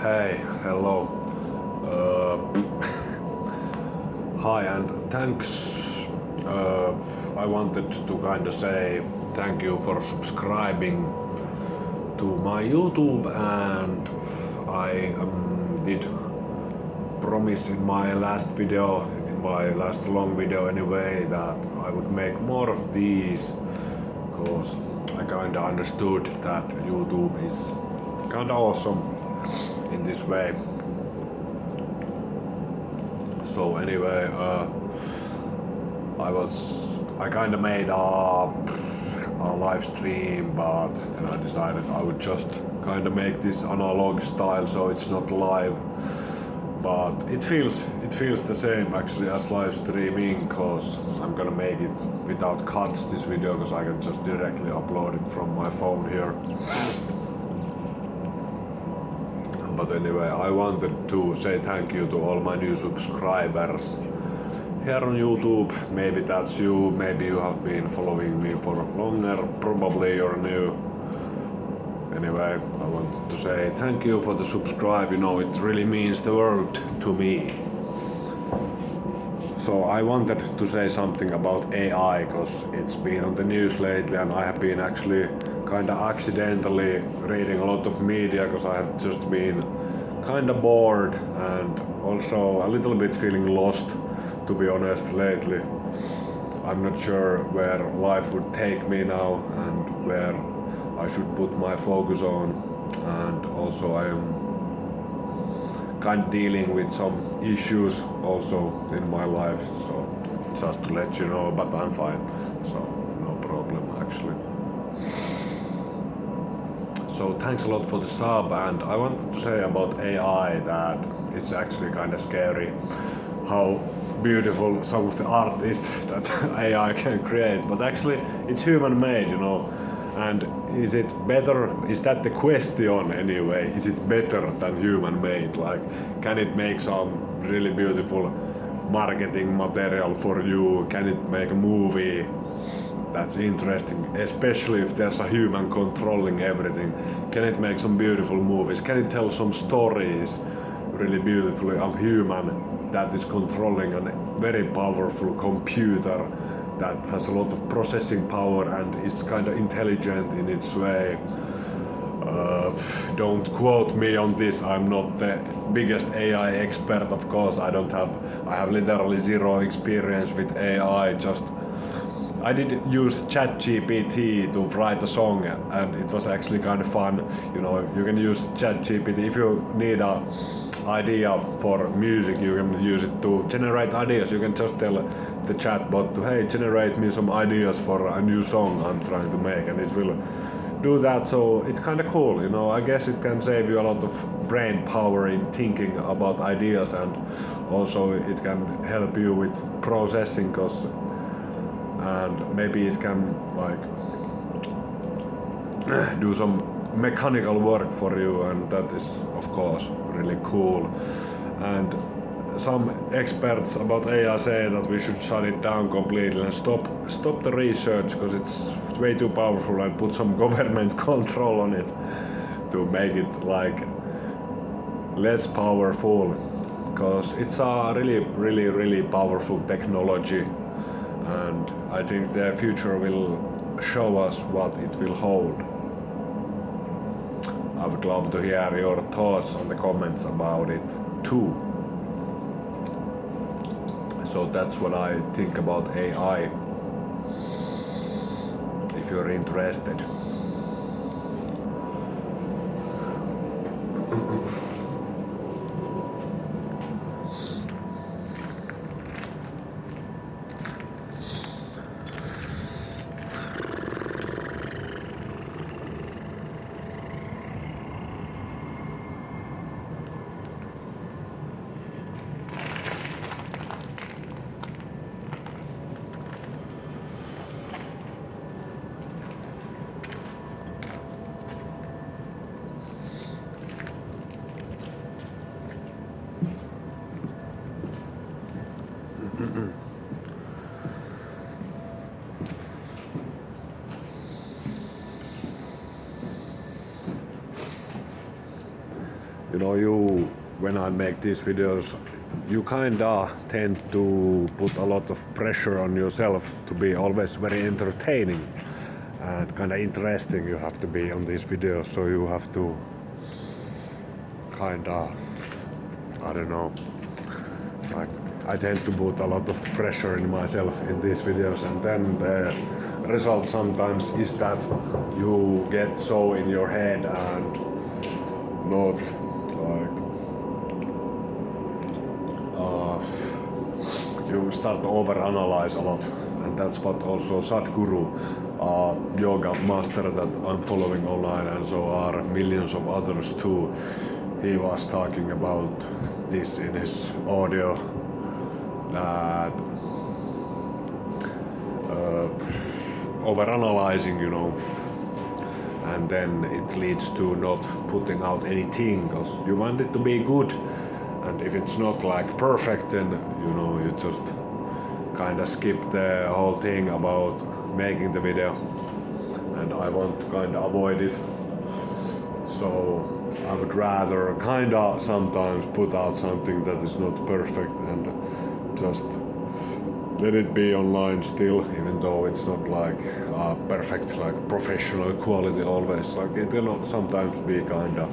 Hey, hello. Hi, and thanks. I wanted to kind of say thank you for subscribing to my YouTube, and I did promise in my last video, in my last long video anyway, that I would make more of these, because I kinda understood that YouTube is kinda awesome in this way. So anyway, I kinda made a live stream, but then I decided I would just kinda make this analog style, so it's not live. But it feels the same actually as live streaming, cause I'm gonna make it without cuts this video, cause I can just directly upload it from my phone here. But anyway, I wanted to say thank you to all my new subscribers here on YouTube. Maybe that's you, maybe you have been following me for longer, probably you're new. Anyway, I wanted to say thank you for the subscribe, you know, it really means the world to me. So I wanted to say something about AI, because it's been on the news lately, and I have been actually kinda accidentally reading a lot of media, because I have just been kinda bored and also a little bit feeling lost, to be honest, lately. I'm not sure where life would take me now and where I should put my focus on, and also I am kind of dealing with some issues also in my life, so just to let you know, but I'm fine, so no problem actually. So thanks a lot for the sub, and I wanted to say about AI that it's actually kind of scary how beautiful some of the art is that AI can create, but actually it's human made, you know. And is it better? Is that the question anyway? Is it better than human made? Like, can it make some really beautiful marketing material for you? Can it make a movie that's interesting, especially if there's a human controlling everything? Can it make some beautiful movies? Can it tell some stories really beautifully? A human that is controlling a very powerful computer that has a lot of processing power and is kind of intelligent in its way. Don't quote me on this, I'm not the biggest AI expert, of course. I have literally zero experience with AI. I did use ChatGPT to write a song, and it was actually kind of fun. You know, you can use ChatGPT if you need a idea for music. You can use it to generate ideas. You can just tell the chatbot to, hey, generate me some ideas for a new song I'm trying to make, and it will do that. So it's kind of cool, you know. I guess it can save you a lot of brain power in thinking about ideas, and also it can help you with processing, and maybe it can like do some mechanical work for you, and that is of course really cool. And some experts about AI say that we should shut it down completely and stop the research, because it's way too powerful, and put some government control on it to make it like less powerful, because it's a really powerful technology, and I think the future will show us what it will hold. I would love to hear your thoughts on the comments about it too. So that's what I think about AI, if you're interested. you know, when I make these videos, you kinda tend to put a lot of pressure on yourself to be always very entertaining and kinda interesting. You have to be on these videos, so you have to kinda, I don't know, like I tend to put a lot of pressure in myself in these videos, and then the result sometimes is that you get so in your head and not like you start to overanalyze a lot, and that's what also Sadhguru, yoga master that I'm following online, and so are millions of others too. He was talking about this in his audio, that overanalyzing, you know, and then it leads to not putting out anything because you want it to be good, and if it's not like perfect, then you know you just kind of skip the whole thing about making the video, and I want to kind of avoid it. So I would rather kind of sometimes put out something that is not perfect and just let it be online still, even though it's not like perfect, like professional quality always. Like it will sometimes be kind of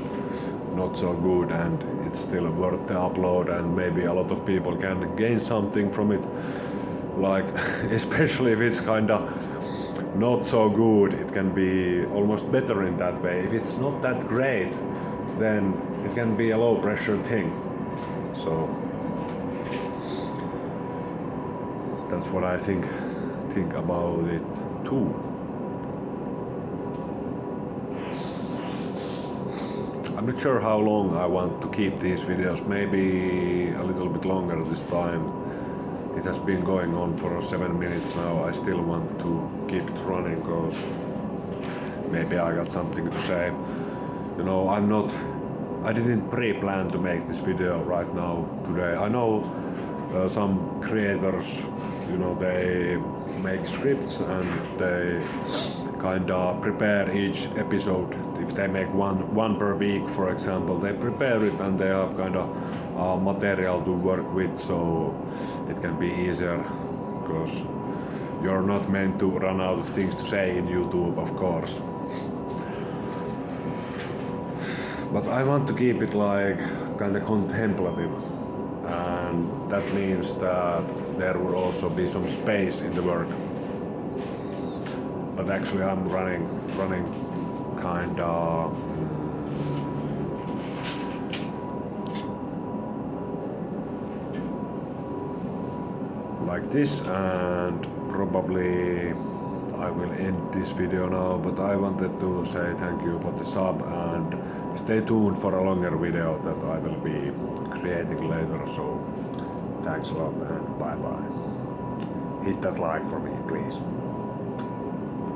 not so good, and it's still worth the upload, and maybe a lot of people can gain something from it. Like especially if it's kind of not so good, it can be almost better in that way. If it's not that great, then it can be a low pressure thing. So that's what I think about it too. I'm not sure how long I want to keep these videos, maybe a little bit longer this time. It has been going on for 7 minutes now. I still want to keep it running because maybe I got something to say. You know, I didn't pre-plan to make this video right now today. I know some creators, you know, they make scripts and they kind of prepare each episode. If they make one per week, for example, they prepare it and they have kind of material to work with, so it can be easier because you're not meant to run out of things to say in YouTube, of course. But I want to keep it like kind of contemplative, and that means that there will also be some space in the work. But actually I'm running kind of like this, and probably I will end this video now, but I wanted to say thank you for the sub, and stay tuned for a longer video that I will be creating later. So thanks a lot and bye bye. Hit that like for me, please.